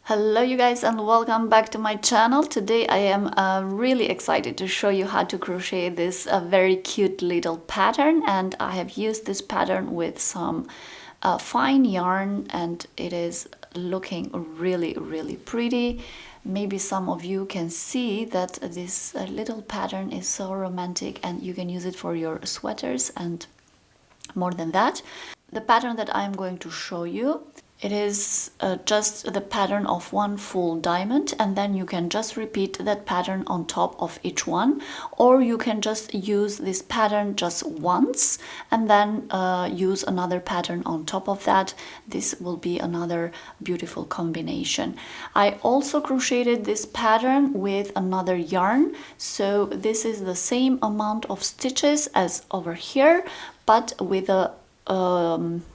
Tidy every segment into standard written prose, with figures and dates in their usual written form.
Hello you guys and welcome back to my channel. Today I am really excited to show you how to crochet this very cute little pattern, and I have used this pattern with some fine yarn and it is looking really pretty. Maybe some of you can see that this little pattern is so romantic and you can use it for your sweaters and more than that. The pattern that I'm going to show you, it is just the pattern of one full diamond, and then you can just repeat that pattern on top of each one, or you can just use this pattern just once and then use another pattern on top of that. This will be another beautiful combination. I also crocheted this pattern with another yarn, so this is the same amount of stitches as over here, but with a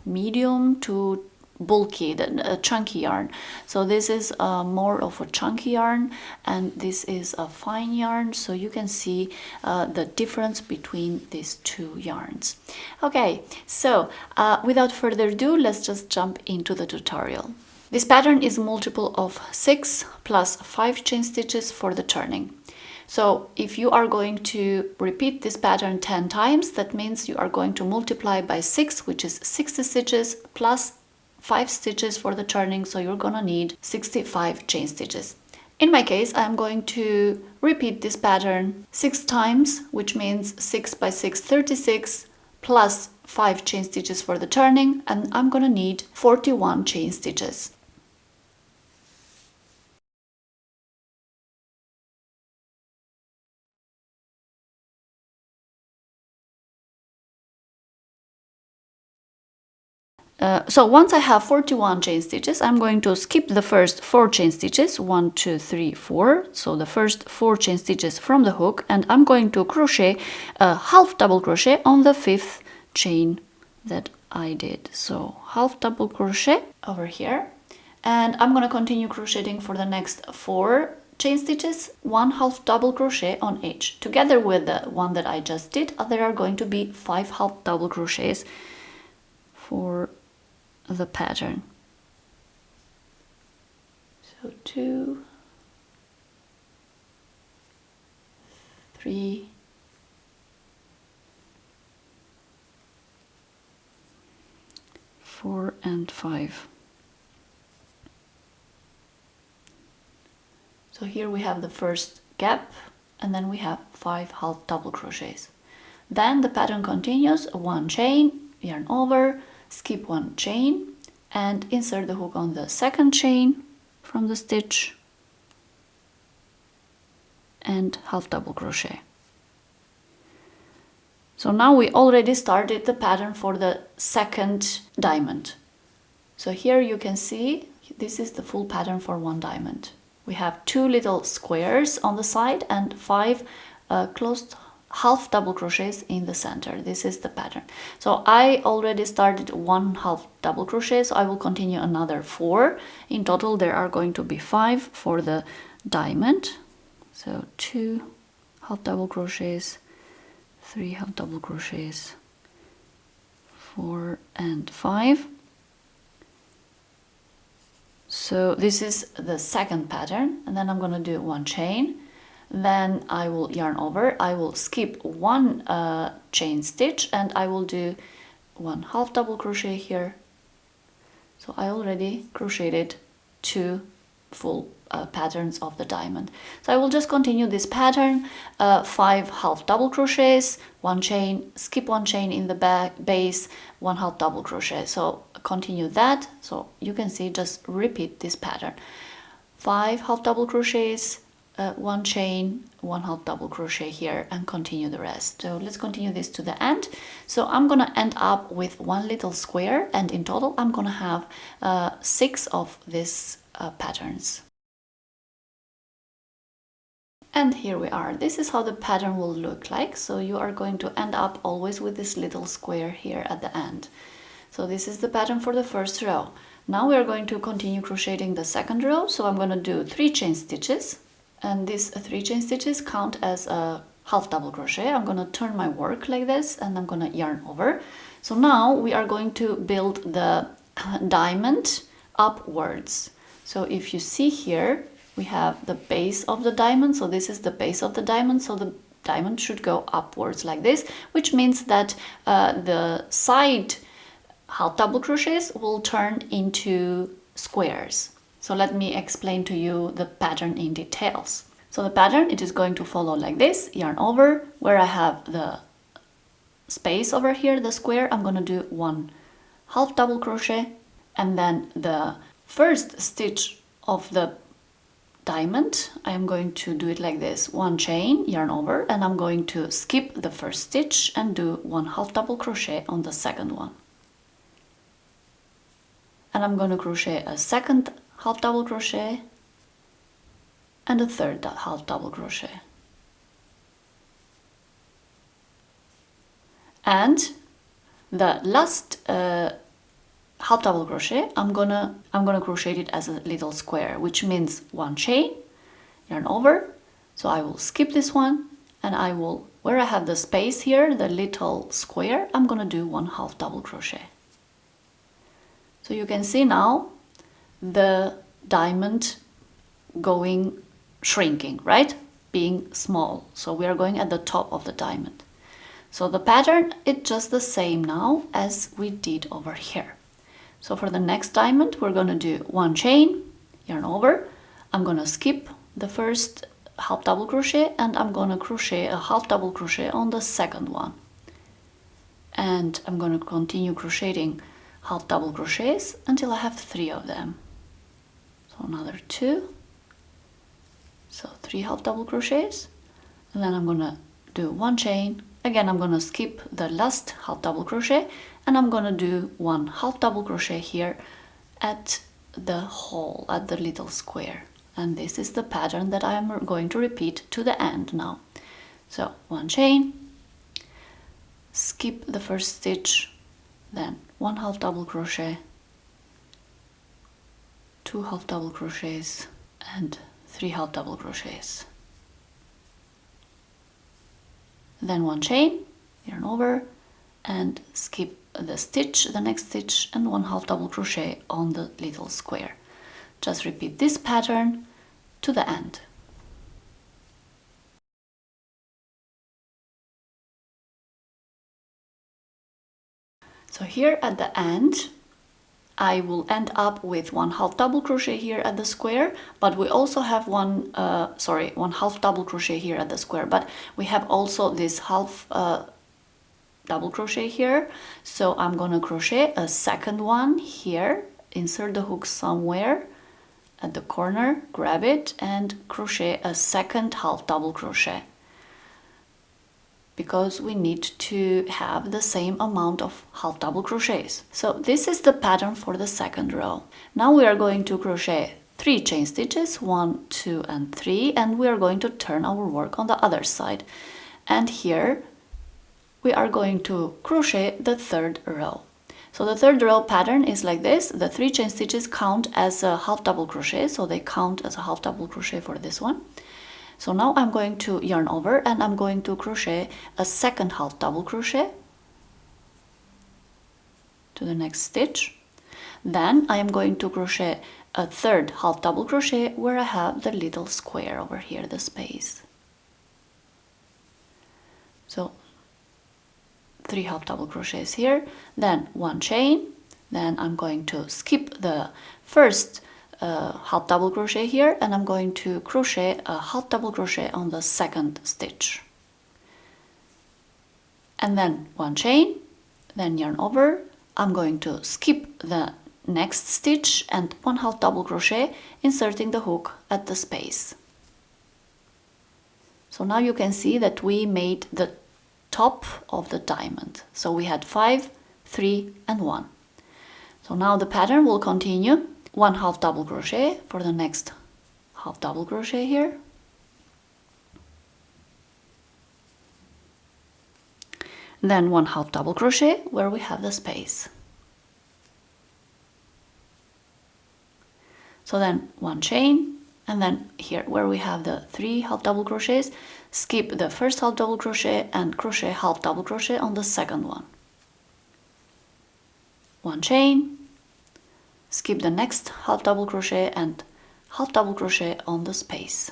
medium to bulky, a chunky yarn. So this is more of a chunky yarn and this is a fine yarn, so you can see the difference between these two yarns. Okay, so without further ado, let's just jump into the tutorial. This pattern is multiple of 6 plus 5 chain stitches for the turning. So if you are going to repeat this pattern 10 times, that means you are going to multiply by 6, which is 60 stitches plus 5 stitches for the turning, so you're gonna need 65 chain stitches. In my case, I'm going to repeat this pattern 6 times, which means 6 by 6, 36, plus 5 chain stitches for the turning, and I'm gonna need 41 chain stitches. So once I have 41 chain stitches, I'm going to skip the first 4 chain stitches, 1, 2, 3, 4. So the first 4 chain stitches from the hook, and I'm going to crochet a half double crochet on the 5th chain that I did. So half double crochet over here, and I'm going to continue crocheting for the next 4 chain stitches, 1 half double crochet on each. Together with the one that I just did, there are going to be 5 half double crochets for the pattern. So 2, 3, 4 and 5. So here we have the first gap, and then we have 5 half double crochets. Then the pattern continues, 1 chain, yarn over, skip 1 chain and insert the hook on the 2nd chain from the stitch and half double crochet. So now we already started the pattern for the 2nd diamond. So here you can see this is the full pattern for 1 diamond. We have 2 little squares on the side and 5 closed half double crochets in the center. This is the pattern. So I already started 1 half double crochet, so I will continue another 4. In total there are going to be 5 for the diamond. So 2 half double crochets, 3 half double crochets, 4 and 5. So this is the 2nd pattern, and then I'm going to do 1 chain. Then I will yarn over, I will skip 1 chain stitch and I will do 1 half double crochet here. So I already crocheted 2 full patterns of the diamond. So I will just continue this pattern, 5 half double crochets, 1 chain, skip 1 chain in the base, 1 half double crochet. So continue that, so you can see, just repeat this pattern. 5 half double crochets, 1 chain, 1 half double crochet here, and continue the rest. So let's continue this to the end. So I'm gonna end up with 1 little square, and in total I'm gonna have 6 of these patterns. And here we are. This is how the pattern will look like. So you are going to end up always with this little square here at the end. So this is the pattern for the 1st row. Now we are going to continue crocheting the 2nd row. So I'm going to do 3 chain stitches, and these 3 chain stitches count as a half double crochet. I'm going to turn my work like this and I'm going to yarn over. So now we are going to build the diamond upwards. So if you see here, we have the base of the diamond. So this is the base of the diamond. So the diamond should go upwards like this, which means that the side half double crochets will turn into squares. So let me explain to you the pattern in details. So the pattern, it is going to follow like this: yarn over, where I have the space over here, the square, I'm going to do 1 half double crochet, and then the first stitch of the diamond, I am going to do it like this: 1 chain, yarn over, and I'm going to skip the first stitch and do 1 half double crochet on the second one. And I'm going to crochet a second half double crochet and a third half double crochet. And the last half double crochet, I'm gonna crochet it as a little square, which means 1 chain, yarn over. So I will skip this one, and I will, where I have the space here, the little square, I'm gonna do 1 half double crochet. So you can see now the diamond shrinking, right? Being small. So we are going at the top of the diamond. So the pattern is just the same now as we did over here. So for the next diamond, we're going to do 1 chain, yarn over. I'm going to skip the first half double crochet, and I'm going to crochet a half double crochet on the second one. And I'm going to continue crocheting half double crochets until I have 3 of them. So another 2. So 3 half double crochets, and then I'm going to do 1 chain. Again, I'm going to skip the last half double crochet, and I'm going to do 1 half double crochet here at the hole, at the little square. And this is the pattern that I'm going to repeat to the end now. So 1 chain, skip the first stitch, then 1 half double crochet, 2 half double crochets, and 3 half double crochets. Then 1 chain, yarn over, and skip the stitch, the next stitch, and 1 half double crochet on the little square. Just repeat this pattern to the end. So here at the end, I will end up with 1 half double crochet here at the square, but we also have 1 half double crochet here at the square, but we have also this half double crochet here. So I'm gonna crochet a second one here, insert the hook somewhere at the corner, grab it, and crochet a second half double crochet, because we need to have the same amount of half double crochets. So this is the pattern for the second row. Now we are going to crochet 3 chain stitches, 1, 2, and 3, and we are going to turn our work on the other side. And here we are going to crochet the third row. So the third row pattern is like this. The 3 chain stitches count as a half double crochet, so they count as a half double crochet for this one. So now I'm going to yarn over, and I'm going to crochet a second half double crochet to the next stitch. Then I am going to crochet a third half double crochet where I have the little square over here, the space. So 3 half double crochets here, then 1 chain, then I'm going to skip the first half double crochet here, and I'm going to crochet a half double crochet on the second stitch, and then 1 chain, then yarn over. I'm going to skip the next stitch and 1 half double crochet, inserting the hook at the space. So now you can see that we made the top of the diamond. So we had 5, 3, and 1. So now the pattern will continue. 1 half double crochet for the next half double crochet here, then 1 half double crochet where we have the space. So then 1 chain, and then here where we have the 3 half double crochets, skip the first half double crochet and crochet half double crochet on the second one. 1 chain, skip the next half double crochet and half double crochet on the space,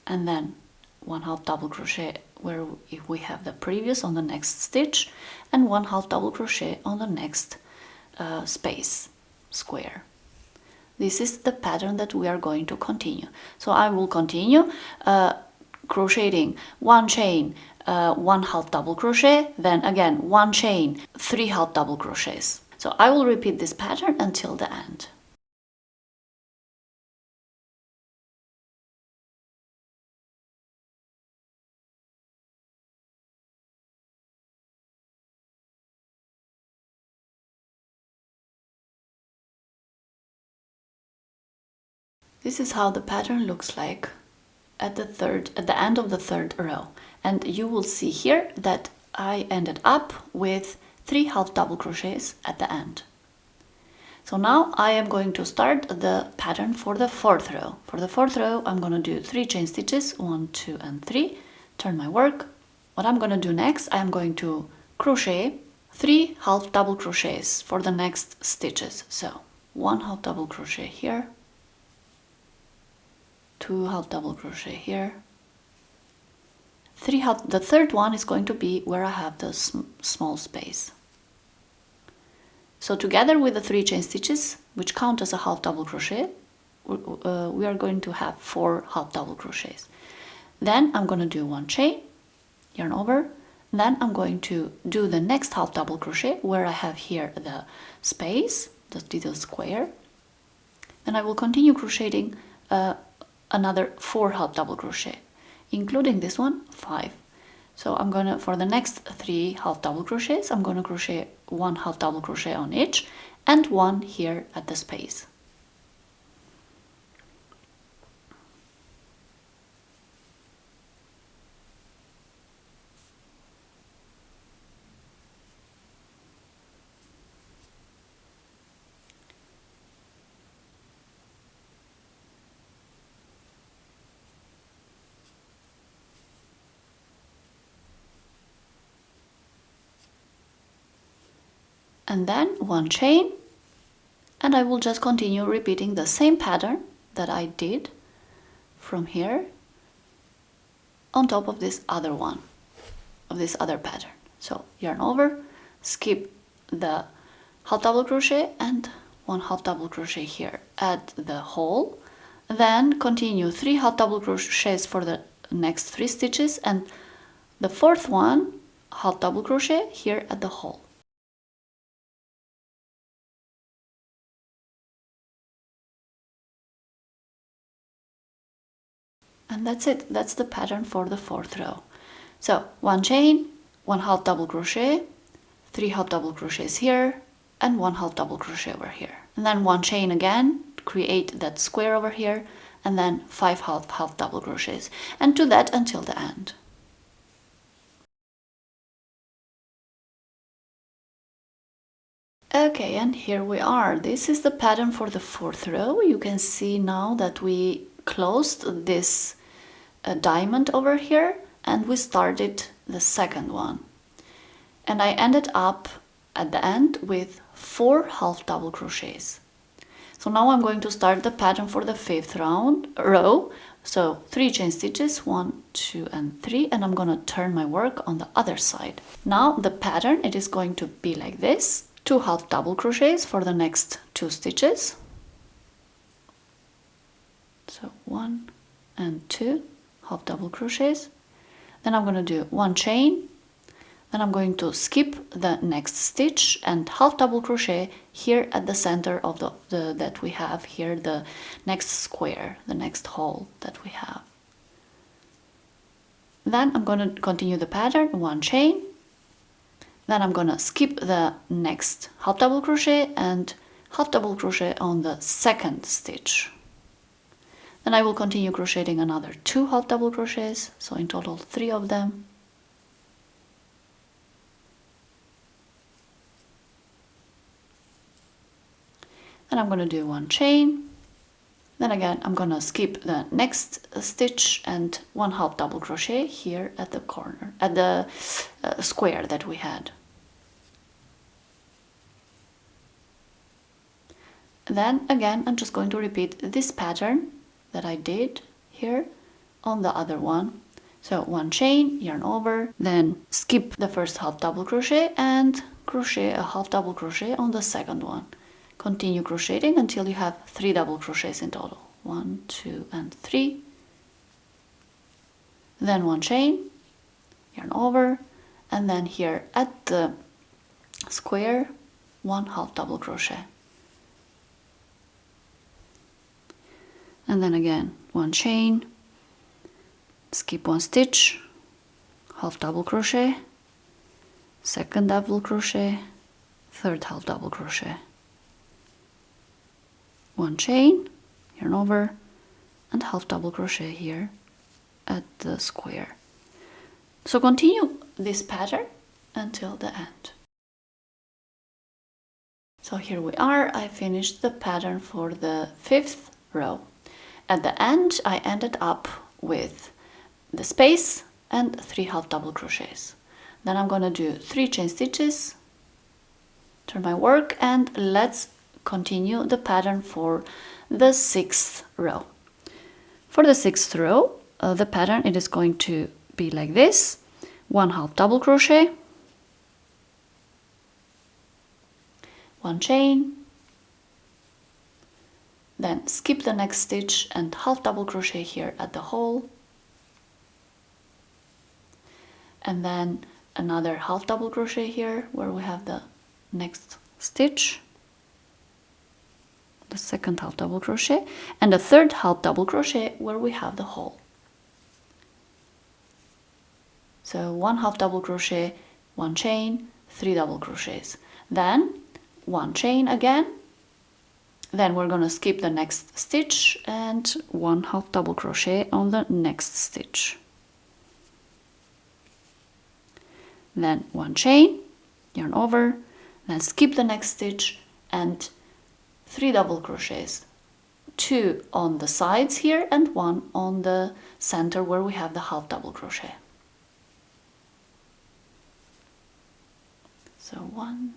and then one half double crochet where we have the previous on the next stitch, and one half double crochet on the next space square. This is the pattern that we are going to continue. So I will continue crocheting one chain, one half double crochet, then again one chain, 3 half double crochets. So I will repeat this pattern until the end. This is how the pattern looks like at the end of the third row, and you will see here that I ended up with 3 half double crochets at the end. So now I am going to start the pattern for the fourth row. For the fourth row, I'm going to do 3 chain stitches, 1, 2, and 3, turn my work. What I'm going to do next, I'm going to crochet 3 half double crochets for the next stitches. So 1 half double crochet here, 2 half double crochet here, 3 half. The third one is going to be where I have the small space. So together with the 3 chain stitches, which count as a half double crochet, we are going to have 4 half double crochets. Then I'm going to do 1 chain, yarn over, then I'm going to do the next half double crochet where I have here the space, the little square. Then I will continue crocheting another 4 half double crochet, including this one, 5. So I'm gonna, for the next 3 half double crochets, I'm gonna crochet 1 half double crochet on each and 1 here at the space. And then 1 chain, and I will just continue repeating the same pattern that I did from here on top of this other one, of this other pattern. So yarn over, skip the half double crochet and 1 half double crochet here at the hole, then continue 3 half double crochets for the next 3 stitches, and the fourth one half double crochet here at the hole. And that's it. That's the pattern for the fourth row. So 1 chain, 1 half double crochet, 3 half double crochets here, and 1 half double crochet over here. And then 1 chain again, create that square over here, and then 5 half double crochets. And do that until the end. Okay, and here we are. This is the pattern for the fourth row. You can see now that we closed this diamond over here and we started the second one. And I ended up at the end with 4 half double crochets. So now I'm going to start the pattern for the fifth row. So 3 chain stitches, 1, 2, and 3, and I'm gonna turn my work on the other side. Now the pattern, it is going to be like this: 2 half double crochets for the next 2 stitches. So 1 and 2 half double crochets. Then I'm going to do 1 chain. Then I'm going to skip the next stitch and half double crochet here at the center of the that we have here, the next square, the next hole that we have. Then I'm going to continue the pattern, 1 chain. Then I'm going to skip the next half double crochet and half double crochet on the second stitch. Then I will continue crocheting another 2 half double crochets, so in total 3 of them. Then I'm going to do 1 chain. Then again I'm going to skip the next stitch and 1 half double crochet here at the corner, at the square that we had. Then again, I'm just going to repeat this pattern that I did here on the other one. So 1 chain, yarn over, then skip the first half double crochet and crochet a half double crochet on the second one. Continue crocheting until you have 3 double crochets in total. 1, 2, and 3. Then 1 chain, yarn over, and then here at the square, 1 half double crochet. And then again 1 chain, skip 1 stitch, half double crochet, second double crochet, third half double crochet, 1 chain, yarn over, and half double crochet here at the square. So continue this pattern until the end. So here we are. I finished the pattern for the 5th row. At the end, I ended up with the space and 3 half double crochets. Then I'm gonna do 3 chain stitches, turn my work, and let's continue the pattern for the 6th row. For the 6th row, the pattern, it is going to be like this: 1 half double crochet, 1 chain, then skip the next stitch and half double crochet here at the hole, and then another half double crochet here where we have the next stitch, the second half double crochet, and the third half double crochet where we have the hole. So 1 half double crochet, 1 chain, 3 double crochets, then 1 chain again, then we're gonna skip the next stitch and 1 half double crochet on the next stitch, then 1 chain, yarn over, then skip the next stitch and 3 double crochets, 2 on the sides here and 1 on the center where we have the half double crochet. So 1,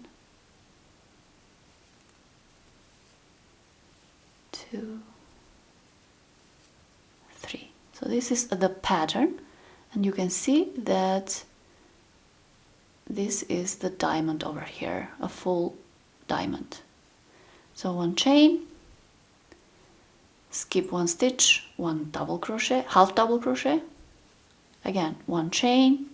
2, 3. So this is the pattern, and you can see that this is the diamond over here, a full diamond. So 1 chain, skip 1 stitch, 1 double crochet, half double crochet, again 1 chain,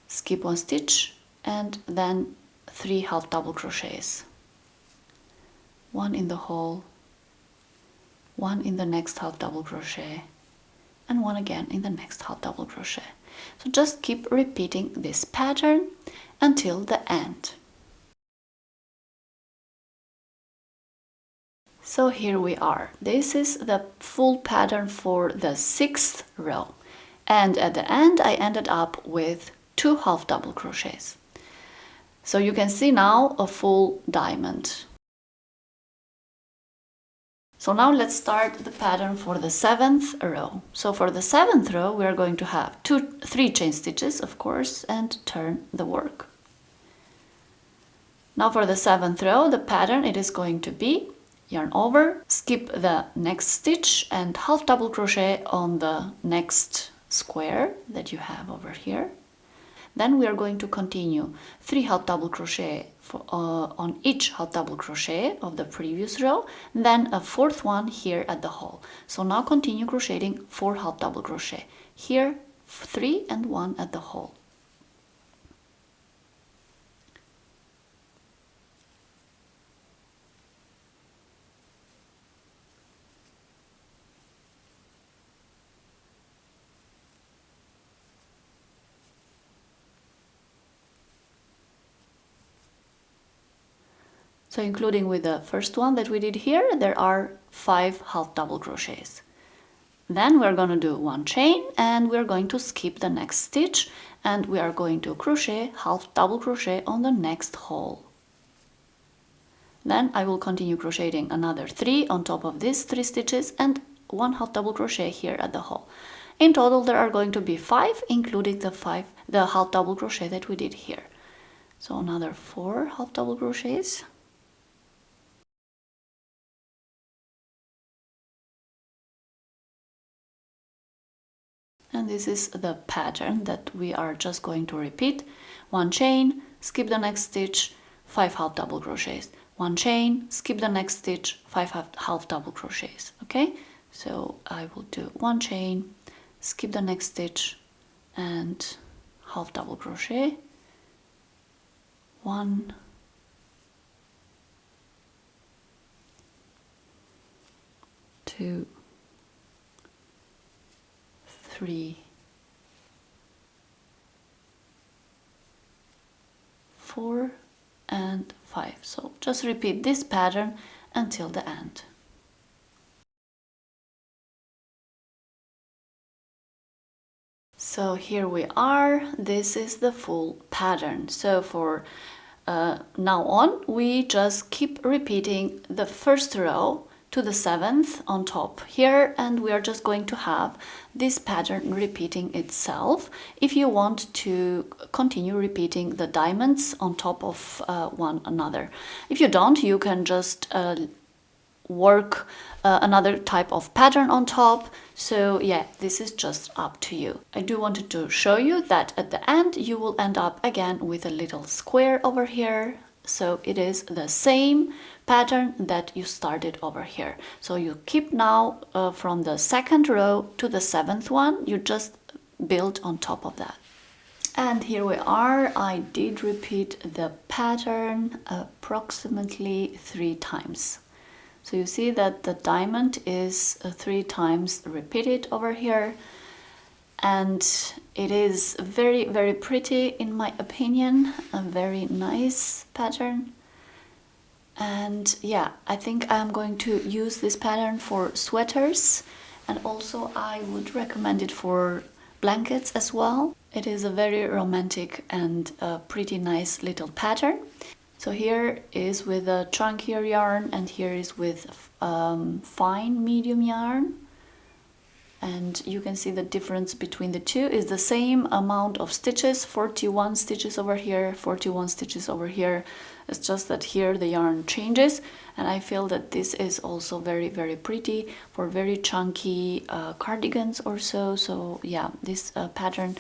skip 1 stitch, and then 3 half double crochets, 1 in the hole, 1 in the next half double crochet, and 1 again in the next half double crochet. So just keep repeating this pattern until the end. So here we are. This is the full pattern for the 6th row, and at the end I ended up with 2 half double crochets. So you can see now a full diamond. So now let's start the pattern for the 7th row. So for the 7th row, we are going to have 3 chain stitches, of course, and turn the work. Now for the 7th row, the pattern, it is going to be yarn over, skip the next stitch and half double crochet on the next square that you have over here. Then we are going to continue 3 half double crochet on each half double crochet of the previous row, then a 4th one here at the hole. So now continue crocheting 4 half double crochet here, 3 and 1 at the hole. So including with the first one that we did here, there are 5 half double crochets. Then we're going to do 1 chain and we're going to skip the next stitch and we are going to crochet half double crochet on the next hole. Then I will continue crocheting another 3 on top of these 3 stitches and 1 half double crochet here at the hole. In total there are going to be 5, including the half double crochet that we did here. So another 4 half double crochets. And this is the pattern that we are just going to repeat. 1 chain, skip the next stitch, 5 half double crochets. 1 chain, skip the next stitch, 5 half double crochets. Okay, so I will do 1 chain, skip the next stitch, and half double crochet. 1, 2, 3, 4, and 5. So just repeat this pattern until the end. So here we are. This is the full pattern. So for now on, we just keep repeating the first row to the 7th on top here, and we are just going to have this pattern repeating itself. If you want to continue repeating the diamonds on top of one another. If you don't, you can just work another type of pattern on top. So yeah, this is just up to you. I do wanted to show you that at the end you will end up again with a little square over here. So it is the same pattern that you started over here. So you keep now from the 2nd row to the 7th one, you just build on top of that. And here we are. I did repeat the pattern approximately 3 times. So you see that the diamond is 3 times repeated over here, and it is very, very pretty in my opinion, a very nice pattern. And yeah, I think I'm going to use this pattern for sweaters, and also I would recommend it for blankets as well. It is a very romantic and pretty nice little pattern. So here is with a chunkier yarn, and here is with fine medium yarn. And you can see the difference between the two is the same amount of stitches, 41 stitches over here, 41 stitches over here. It's just that here the yarn changes, and I feel that this is also very, very pretty for very chunky cardigans or so. So yeah, this pattern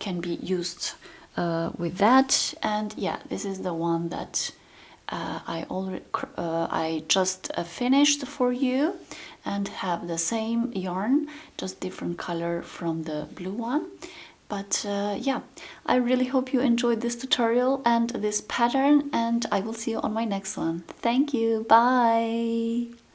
can be used with that. And yeah, this is the one that I just finished for you, and have the same yarn, just different color from the blue one. But yeah, I really hope you enjoyed this tutorial and this pattern, and I will see you on my next one. Thank you, bye!